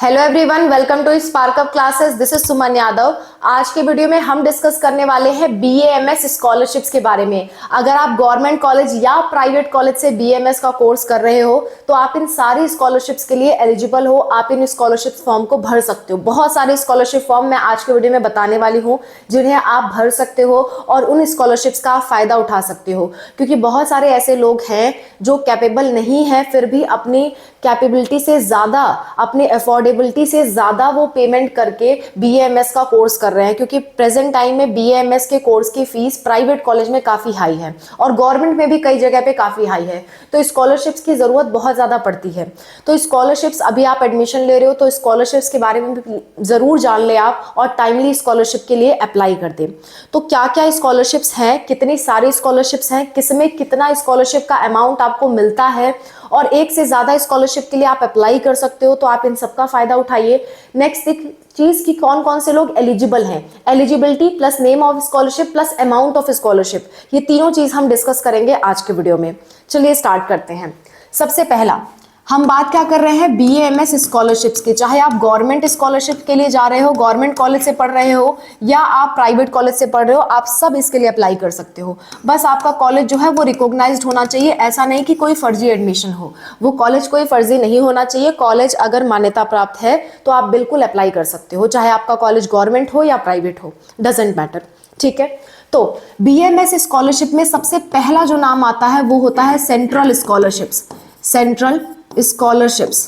Hello everyone, welcome to Spark Up classes. This is Suman Yadav. आज के video में हम डिस्कस करने वाले हैं बीएएमएस स्कॉलरशिप्स के बारे में। अगर आप गवर्नमेंट कॉलेज या प्राइवेट कॉलेज से बीएएमएस का कोर्स कर रहे हो तो आप इन सारी स्कॉलरशिप्स के लिए एलिजिबल हो। आप इन स्कॉलरशिप फॉर्म को भर सकते हो। बहुत सारे स्कॉलरशिप फॉर्म मैं आज के वीडियो में बताने वाली हूँ जिन्हें आप भर सकते हो और उन स्कॉलरशिप्स का आप फायदा उठा सकते हो, क्योंकि बहुत सारे ऐसे लोग हैं जो कैपेबल नहीं है फिर भी अपनी कैपेबिलिटी से ज्यादा, अपनी अफोर्डेबिलिटी से ज्यादा वो पेमेंट करके बीएएमएस का कोर्स कर रहे हैं। क्योंकि प्रेजेंट टाइम में बीएएमएस के कोर्स की फीस प्राइवेट कॉलेज में काफी हाई है और गवर्नमेंट में भी कई जगह पे काफी हाई है, तो स्कॉलरशिप्स की जरूरत बहुत ज्यादा पड़ती है। तो स्कॉलरशिप्स, अभी आप एडमिशन ले रहे हो तो स्कॉलरशिप्स के बारे में भी जरूर जान ले आप और टाइमली स्कॉलरशिप के लिए अप्लाई कर दे। तो क्या क्या स्कॉलरशिप्स हैं, कितनी सारी स्कॉलरशिप्स हैं, किसमें कितना स्कॉलरशिप का अमाउंट आपको मिलता है और एक से ज्यादा स्कॉलरशिप के लिए आप अप्लाई कर सकते हो, तो आप इन सबका फायदा उठाइए। नेक्स्ट चीज की कौन कौन से लोग एलिजिबल हैं, eligibility plus name of scholarship plus amount of scholarship, ये तीनों चीज हम डिस्कस करेंगे आज के वीडियो में। चलिए स्टार्ट करते हैं। सबसे पहला हम बात क्या कर रहे हैं, बीएएमएस स्कॉलरशिप्स की। चाहे आप गवर्नमेंट स्कॉलरशिप के लिए जा रहे हो, गवर्नमेंट कॉलेज से पढ़ रहे हो या आप प्राइवेट कॉलेज से पढ़ रहे हो, आप सब इसके लिए अप्लाई कर सकते हो। बस आपका कॉलेज जो है वो रिकॉग्नाइज्ड होना चाहिए। ऐसा नहीं कि कोई फर्जी एडमिशन हो, वो कॉलेज कोई फर्जी नहीं होना चाहिए। कॉलेज अगर मान्यता प्राप्त है तो आप बिल्कुल अप्लाई कर सकते हो, चाहे आपका कॉलेज गवर्नमेंट हो या प्राइवेट हो, डजेंट मैटर। ठीक है, तो बीएएमएस स्कॉलरशिप में सबसे पहला जो नाम आता है वो होता है central scholarships. Central scholarships,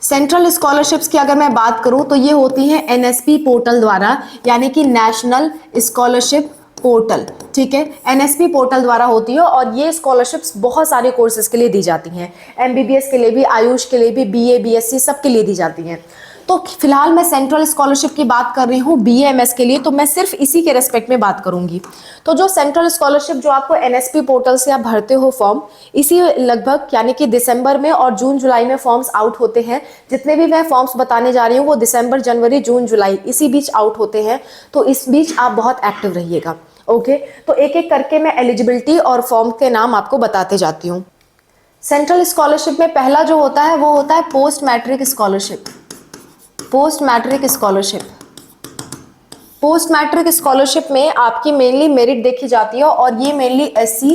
central scholarships की अगर मैं बात करूं तो ये होती है एनएसपी पोर्टल द्वारा, यानी कि नेशनल स्कॉलरशिप पोर्टल। ठीक है, एनएसपी पोर्टल द्वारा होती है और ये स्कॉलरशिप्स बहुत सारे कोर्सेज के लिए दी जाती हैं। एमबीबीएस के लिए भी, आयुष के लिए भी, बीए बीएससी सब के लिए दी जाती हैं। तो फिलहाल मैं सेंट्रल स्कॉलरशिप की बात कर रही हूँ बीएएमएस के लिए, तो मैं सिर्फ इसी के रेस्पेक्ट में बात करूंगी। तो जो सेंट्रल स्कॉलरशिप जो आपको एनएसपी पोर्टल से आप भरते हो फॉर्म, इसी लगभग यानी कि दिसंबर में और जून जुलाई में फॉर्म्स आउट होते हैं। जितने भी मैं फॉर्म्स बताने जा रही हूँ वो दिसंबर, जनवरी, जून, जुलाई इसी बीच आउट होते हैं, तो इस बीच आप बहुत एक्टिव रहिएगा। ओके, तो एक एक करके मैं एलिजिबिलिटी और फॉर्म के नाम आपको बताते जाती हूँ। सेंट्रल स्कॉलरशिप में पहला जो होता है वो होता है post matric scholarship. Post matric scholarship, post matric scholarship में आपकी मेनली मेरिट देखी जाती है और ये mainly SC,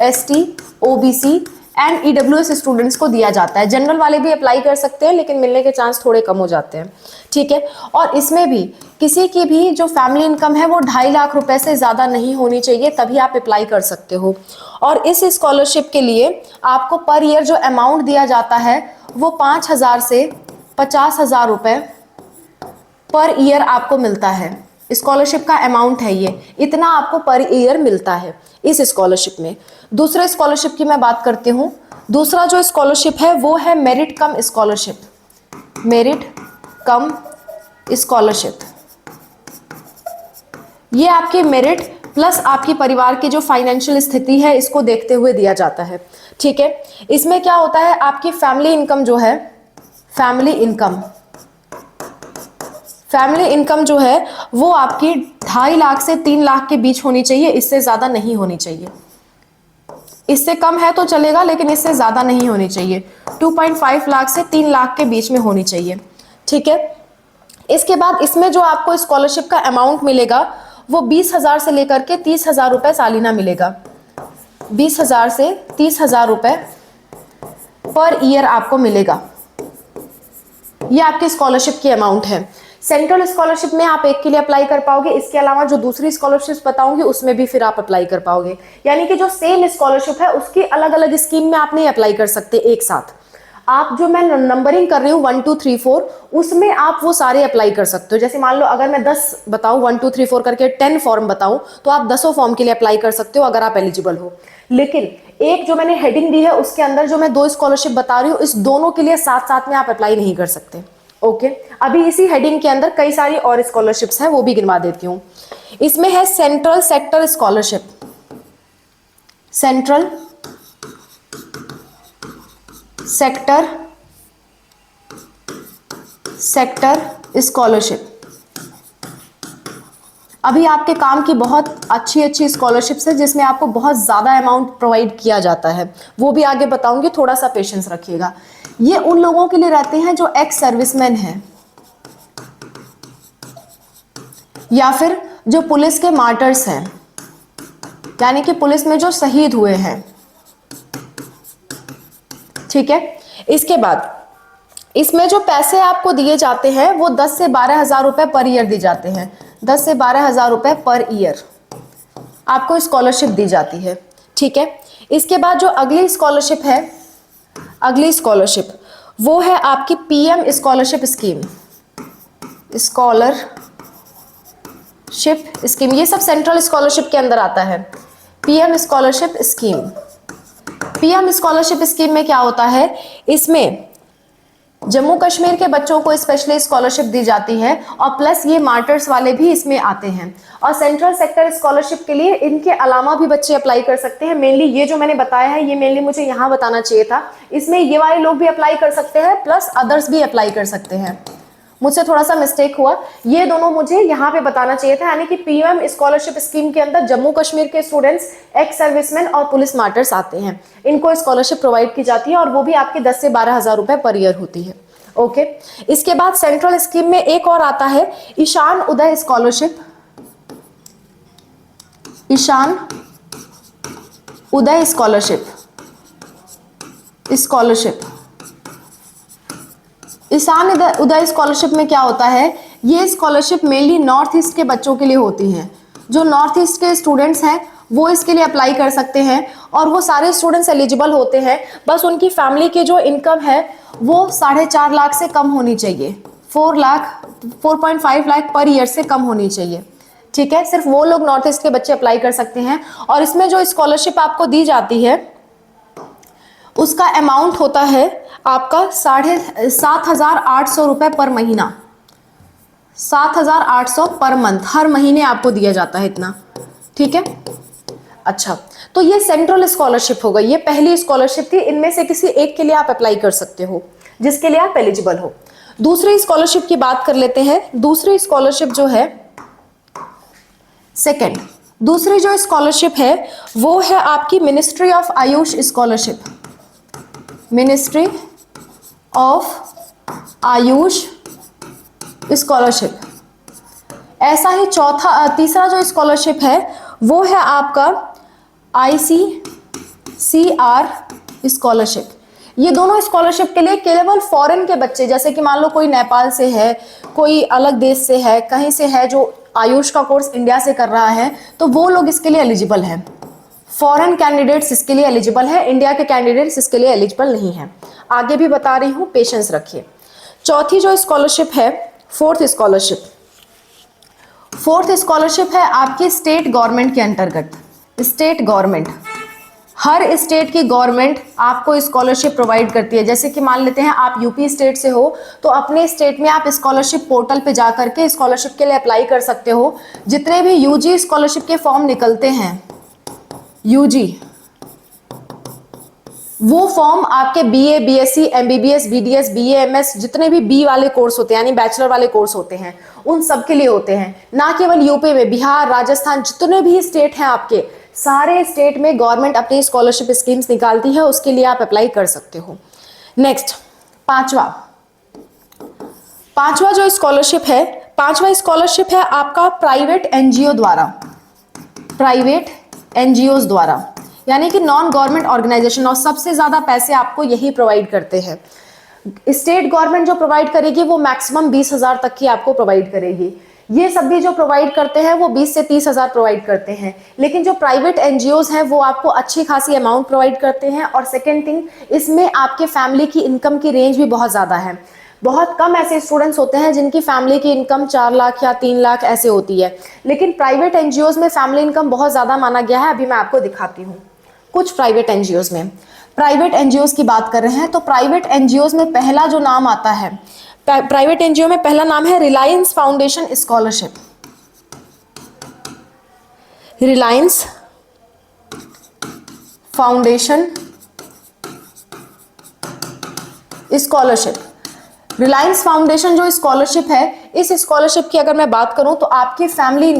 ST, OBC and EWS students को दिया जाता है। जनरल वाले भी अप्लाई कर सकते हैं लेकिन मिलने के चांस थोड़े कम हो जाते हैं। ठीक है, और इसमें भी किसी की भी जो फैमिली इनकम है वो 2.5 लाख रुपए से ज्यादा नहीं होनी चाहिए, तभी आप अप्लाई कर सकते हो। और इस स्कॉलरशिप के लिए आपको पर ईयर जो अमाउंट दिया जाता है वो 5,000 से 50,000 रुपए पर ईयर आपको मिलता है। स्कॉलरशिप का अमाउंट है ये, इतना आपको पर ईयर मिलता है इस स्कॉलरशिप में। दूसरे स्कॉलरशिप की मैं बात करती हूँ। दूसरा जो स्कॉलरशिप है वो है मेरिट कम स्कॉलरशिप। मेरिट कम स्कॉलरशिप, ये आपके मेरिट प्लस आपकी परिवार की जो फाइनेंशियल स्थिति है इसको देखते हुए दिया जाता है। ठीक है, इसमें क्या होता है, आपकी फैमिली इनकम जो है, फैमिली इनकम जो है वो आपकी 2.5 लाख से 3 लाख के बीच होनी चाहिए, इससे ज्यादा नहीं होनी चाहिए। इससे कम है तो चलेगा लेकिन इससे ज्यादा नहीं होनी चाहिए। 2.5 लाख से 3 लाख के बीच में होनी चाहिए। ठीक है, इसके बाद इसमें जो आपको स्कॉलरशिप का अमाउंट मिलेगा वो 20,000 से लेकर के 30,000 रुपए सालाना मिलेगा। 20,000 से 30,000 रुपए पर ईयर आपको मिलेगा। ये आपकी स्कॉलरशिप की अमाउंट है। सेंट्रल स्कॉलरशिप में आप एक के लिए अप्लाई कर पाओगे, इसके अलावा जो दूसरी स्कॉलरशिप बताऊंगी उसमें भी फिर आप अप्लाई कर पाओगे। यानी कि जो सेम स्कॉलरशिप है उसकी अलग अलग स्कीम में आप नहीं अप्लाई कर सकते एक साथ। आप जो मैं नंबरिंग कर रही हूँ 1 2 3 4, उसमें आप वो सारे अप्लाई कर सकते हो। जैसे मान लो अगर मैं 10 बताऊँ, 1 2 3 4 करके 10 फॉर्म बताऊँ तो आप 10 फॉर्म के लिए अप्लाई कर सकते हो अगर आप एलिजिबल हो। लेकिन एक जो मैंने हेडिंग दी है उसके अंदर जो मैं 2 स्कॉलरशिप बता रही हूँ, इस दोनों के लिए साथ साथ में आप अप्लाई नहीं कर सकते। ओके, अभी इसी हेडिंग के अंदर कई सारी और स्कॉलरशिप्स हैं, वो भी गिनवा देती हूँ। इसमें है central sector scholarship. Central sector scholarship, अभी आपके काम की बहुत अच्छी स्कॉलरशिप्स है जिसमें आपको बहुत ज्यादा अमाउंट प्रोवाइड किया जाता है, वो भी आगे बताऊंगी, थोड़ा सा पेशेंस रखिएगा। ये उन लोगों के लिए रहते हैं जो एक्स सर्विसमैन हैं या फिर जो पुलिस के मार्टर्स हैं, यानी कि पुलिस में जो शहीद हुए हैं। ठीक है, इसके बाद इसमें जो पैसे आपको दिए जाते हैं वो 10 से 12 हजार रुपए पर ईयर दिए जाते हैं। 10 से 12 हजार रुपए पर ईयर आपको स्कॉलरशिप दी जाती है। ठीक है, इसके बाद जो अगली स्कॉलरशिप है, अगली स्कॉलरशिप वो है आपकी PM scholarship scheme. Scholarship scheme, ये सब सेंट्रल स्कॉलरशिप के अंदर आता है। PM scholarship scheme, PM scholarship scheme में क्या होता है, इसमें जम्मू कश्मीर के बच्चों को स्पेशली स्कॉलरशिप दी जाती है और प्लस ये मार्टर्स वाले भी इसमें आते हैं। और सेंट्रल सेक्टर स्कॉलरशिप के लिए इनके अलावा भी बच्चे अप्लाई कर सकते हैं। मेनली ये जो मैंने बताया है ये मेनली मुझे यहाँ बताना चाहिए था, इसमें ये वाले लोग भी अप्लाई कर सकते हैं प्लस अदर्स भी अप्लाई कर सकते हैं। मुझसे थोड़ा सा मिस्टेक हुआ, ये दोनों मुझे यहाँ पे बताना चाहिए था। यानी कि पीएम स्कॉलरशिप स्कीम के अंदर जम्मू कश्मीर के स्टूडेंट्स, एक्स सर्विसमैन और पुलिस मार्टर्स आते हैं, इनको स्कॉलरशिप प्रोवाइड की जाती है और वो भी आपकी 10 से 12 हजार रुपए पर ईयर होती है। ओके, इसके बाद सेंट्रल स्कीम में एक और आता है Ishan Uday scholarship. Ishan Uday scholarship, scholarship Ishan Uday scholarship में क्या होता है, ये स्कॉलरशिप मेनली नॉर्थ ईस्ट के बच्चों के लिए होती है। जो नॉर्थ ईस्ट के स्टूडेंट्स हैं वो इसके लिए अप्लाई कर सकते हैं और वो सारे स्टूडेंट्स एलिजिबल होते हैं। बस उनकी फैमिली की जो इनकम है वो 4.5 लाख से कम होनी चाहिए, 4.5 लाख पर ईयर से कम होनी चाहिए। ठीक है, सिर्फ वो लोग नॉर्थ ईस्ट के बच्चे अप्लाई कर सकते हैं। और इसमें जो स्कॉलरशिप आपको दी जाती है उसका अमाउंट होता है आपका 7,800 रुपए पर महीना, 7,800 पर मंथ, हर महीने आपको दिया जाता है इतना। ठीक है, अच्छा, तो ये सेंट्रल स्कॉलरशिप हो गई, ये पहली स्कॉलरशिप थी। इनमें से किसी एक के लिए आप अप्लाई कर सकते हो जिसके लिए आप एलिजिबल हो। दूसरी स्कॉलरशिप की बात कर लेते हैं। दूसरी स्कॉलरशिप जो है सेकंड, दूसरी जो स्कॉलरशिप है वो है आपकी ministry of Ayush scholarship. Ministry of Ayush scholarship. ऐसा ही तीसरा जो स्कॉलरशिप है वो है आपका ICCR स्कॉलरशिप। ये दोनों स्कॉलरशिप के लिए केवल फॉरेन के बच्चे, जैसे कि मान लो कोई नेपाल से है, कोई अलग देश से है, कहीं से है जो आयुष का कोर्स इंडिया से कर रहा है, तो वो लोग इसके लिए एलिजिबल हैं। फॉरेन कैंडिडेट्स इसके लिए एलिजिबल है, इंडिया के कैंडिडेट्स इसके लिए एलिजिबल नहीं है। आगे भी बता रही हूँ, पेशेंस रखिए। चौथी जो स्कॉलरशिप है, फोर्थ स्कॉलरशिप। फोर्थ स्कॉलरशिप है आपकी स्टेट गवर्नमेंट के अंतर्गत। स्टेट गवर्नमेंट, हर स्टेट की गवर्नमेंट आपको स्कॉलरशिप प्रोवाइड करती है। जैसे कि मान लेते हैं आप यूपी स्टेट से हो तो अपने स्टेट में आप स्कॉलरशिप पोर्टल पे जा करके स्कॉलरशिप के लिए अप्लाई कर सकते हो। जितने भी यूजी स्कॉलरशिप के फॉर्म निकलते हैं, यूजी, वो फॉर्म आपके BA, BSc, MBBS, BDS, BA, MS, जितने भी बी वाले कोर्स होते हैं यानी बैचलर वाले कोर्स होते हैं, उन सब के लिए होते हैं। ना केवल यूपी में, बिहार, राजस्थान, जितने भी स्टेट हैं आपके, सारे स्टेट में गवर्नमेंट अपनी स्कॉलरशिप स्कीम्स निकालती है, उसके लिए आप अप्लाई कर सकते हो। नेक्स्ट, पांचवा जो स्कॉलरशिप है, पांचवा स्कॉलरशिप है आपका प्राइवेट एनजीओ द्वारा। प्राइवेट एनजीओ द्वारा यानी कि नॉन गवर्नमेंट ऑर्गेनाइजेशन, और सबसे ज्यादा पैसे आपको यही प्रोवाइड करते हैं। स्टेट गवर्नमेंट जो प्रोवाइड करेगी वो मैक्सिमम 20,000 तक की आपको प्रोवाइड करेगी। ये सब भी जो प्रोवाइड करते हैं वो 20 से 30,000 प्रोवाइड करते हैं। लेकिन जो प्राइवेट एनजीओज हैं वो आपको अच्छी खासी अमाउंट प्रोवाइड करते हैं। और सेकेंड थिंग, इसमें आपके फैमिली की इनकम की रेंज भी बहुत ज्यादा है। बहुत कम ऐसे स्टूडेंट्स होते हैं जिनकी फैमिली की इनकम 4 लाख या 3 लाख ऐसे होती है, लेकिन प्राइवेट एनजीओज में फैमिली इनकम बहुत ज्यादा माना गया है। अभी मैं आपको दिखाती हूँ कुछ प्राइवेट एनजीओज में। प्राइवेट एनजीओज की बात कर रहे हैं तो प्राइवेट एनजीओज में पहला जो नाम आता है, प्राइवेट एनजीओ में पहला नाम है Reliance foundation scholarship. Reliance foundation scholarship. Reliance foundation जो स्कॉलरशिप है, इस स्कॉलरशिप की अगर मैं बात करूं तो आपकी फैमिली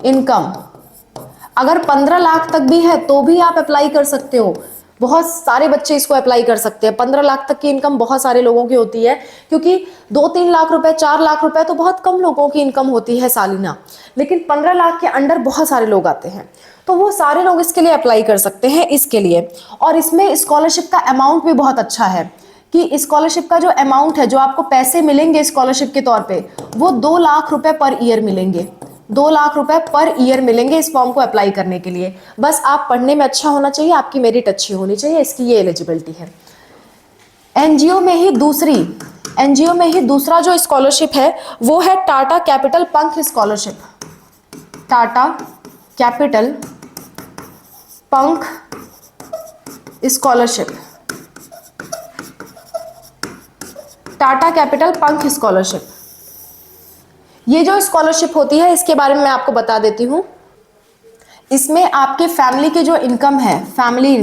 इनकम अगर 15 लाख तक भी है तो भी आप अप्लाई कर सकते हो। बहुत सारे बच्चे इसको अप्लाई कर सकते हैं। 15 लाख तक की इनकम बहुत सारे लोगों की होती है, क्योंकि 2-3 लाख रुपए, 4 लाख रुपए तो बहुत कम लोगों की इनकम होती है सालिना, लेकिन 15 लाख के अंडर बहुत सारे लोग आते हैं, तो वो सारे लोग इसके लिए अप्लाई कर सकते हैं इसके लिए। और इसमें स्कॉलरशिप का अमाउंट भी बहुत अच्छा है कि स्कॉलरशिप का जो अमाउंट है, जो आपको पैसे मिलेंगे स्कॉलरशिप के तौर पे, वो 2 लाख रुपए पर ईयर मिलेंगे। 2 लाख रुपए पर ईयर मिलेंगे इस फॉर्म को अप्लाई करने के लिए। बस आप पढ़ने में अच्छा होना चाहिए, आपकी मेरिट अच्छी होनी चाहिए, इसकी ये एलिजिबिलिटी है। एनजीओ में ही दूसरा जो स्कॉलरशिप है वो है टाटा कैपिटल पंख स्कॉलरशिप। टाटा कैपिटल पंख स्कॉलरशिप, टाटा कैपिटल पंख स्कॉलरशिप। ये जो स्कॉलरशिप होती है इसके बारे में मैं आपको बता देती हूं। इसमें आपके फैमिली की जो इनकम है, फैमिली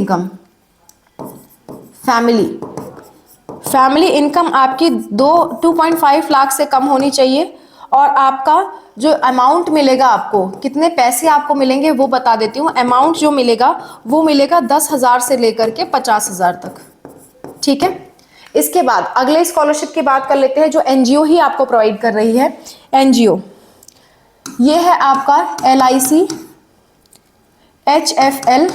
इनकम आपकी 2.5 लाख से कम होनी चाहिए, और आपका जो अमाउंट मिलेगा, आपको कितने पैसे आपको मिलेंगे वो बता देती हूँ। अमाउंट जो मिलेगा वो मिलेगा 10,000 से लेकर के 50,000 तक, ठीक है। इसके बाद अगले स्कॉलरशिप की बात कर लेते हैं, जो एनजीओ ही आपको प्रोवाइड कर रही है। एनजीओ ये है आपका LIC HFL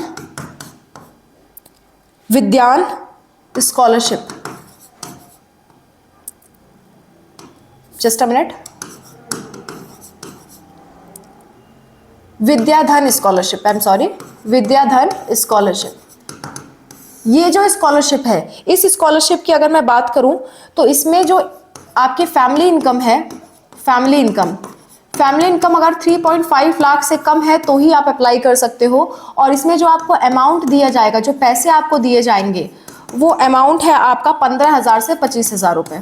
Vidyadhan scholarship. Just a minute, Vidyadhan scholarship, I am sorry, Vidyadhan scholarship. ये जो स्कॉलरशिप है, इस स्कॉलरशिप की अगर मैं बात करूं तो इसमें जो आपकी फैमिली इनकम है, फैमिली इनकम अगर 3.5 लाख से कम है तो ही आप अप्लाई कर सकते हो। और इसमें जो आपको अमाउंट दिया जाएगा, जो पैसे आपको दिए जाएंगे, वो अमाउंट है आपका 15,000 से 25,000 रुपए।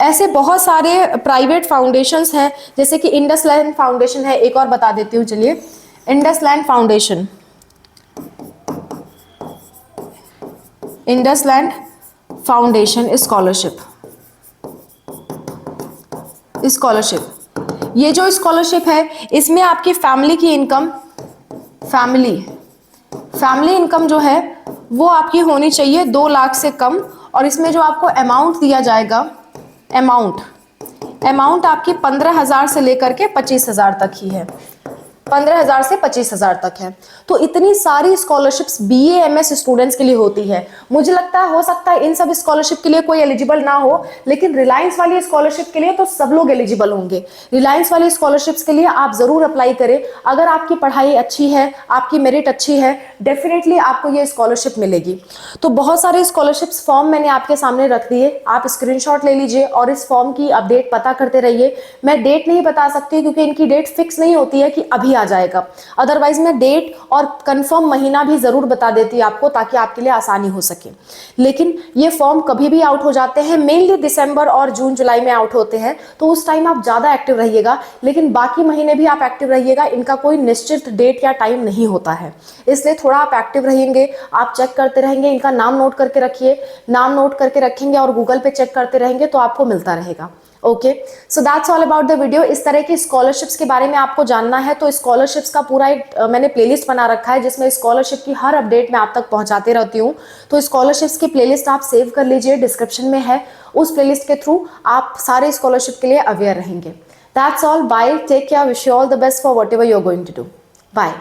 ऐसे बहुत सारे प्राइवेट फाउंडेशंस हैं, जैसे कि इंडसलैंड फाउंडेशन है, एक और बता देती हूँ चलिए। IndusInd foundation scholarship. ये जो स्कॉलरशिप है इसमें आपकी फैमिली की इनकम, फैमिली इनकम जो है वो आपकी होनी चाहिए 2 लाख से कम। और इसमें जो आपको अमाउंट दिया जाएगा, अमाउंट आपकी 15,000 से लेकर के 25,000 तक ही है, 15,000 से 25,000 तक है। तो इतनी सारी स्कॉलरशिप्स BA-MS स्टूडेंट्स के लिए होती है। मुझे लगता है, हो सकता है इन सब स्कॉलरशिप के लिए कोई एलिजिबल ना हो, लेकिन रिलायंस वाली स्कॉलरशिप के लिए तो सब लोग एलिजिबल होंगे। रिलायंस वाली स्कॉलरशिप्स के लिए आप जरूर अप्लाई करें। अगर आपकी पढ़ाई अच्छी है, आपकी मेरिट अच्छी है, डेफिनेटली आपको ये स्कॉलरशिप मिलेगी। तो बहुत सारे स्कॉलरशिप्स फॉर्म मैंने आपके सामने रख दिए, आप स्क्रीनशॉट ले लीजिए और इस फॉर्म की अपडेट पता करते रहिए। मैं डेट नहीं बता सकती क्योंकि इनकी डेट फिक्स नहीं होती है कि अभी आ जाएगा, अदरवाइज मैं डेट और कंफर्म महीना भी जरूर बता देती आपको, ताकि आपके लिए आसानी हो सके। लेकिन ये फॉर्म कभी भी आउट हो जाते हैं, मेनली दिसंबर और जून जुलाई में आउट होते हैं, तो उस टाइम आप ज्यादा एक्टिव रहिएगा। लेकिन बाकी महीने भी आप एक्टिव रहिएगा, इनका कोई निश्चित डेट या टाइम नहीं होता है, इसलिए थोड़ा आप एक्टिव रहेंगे, आप चेक करते रहेंगे। इनका नाम नोट करके रखिए, नाम नोट करके रखेंगे और गूगल पे चेक करते रहेंगे तो आपको मिलता रहेगा। Okay, so that's all about the video. इस तरह की स्कॉलरशिप्स के बारे में आपको जानना है तो स्कॉलरशिप्स का पूरा एक मैंने प्लेलिस्ट बना रखा है, जिसमें स्कॉलरशिप की हर अपडेट मैं आप तक पहुंचाते रहती हूँ। तो स्कॉलरशिप्स की प्लेलिस्ट आप सेव कर लीजिए, डिस्क्रिप्शन में है। उस प्लेलिस्ट के थ्रू आप सारे स्कॉलरशिप के लिए अवेयर रहेंगे। That's all, bye, take care, wish you all the best for whatever you are going to do. Bye.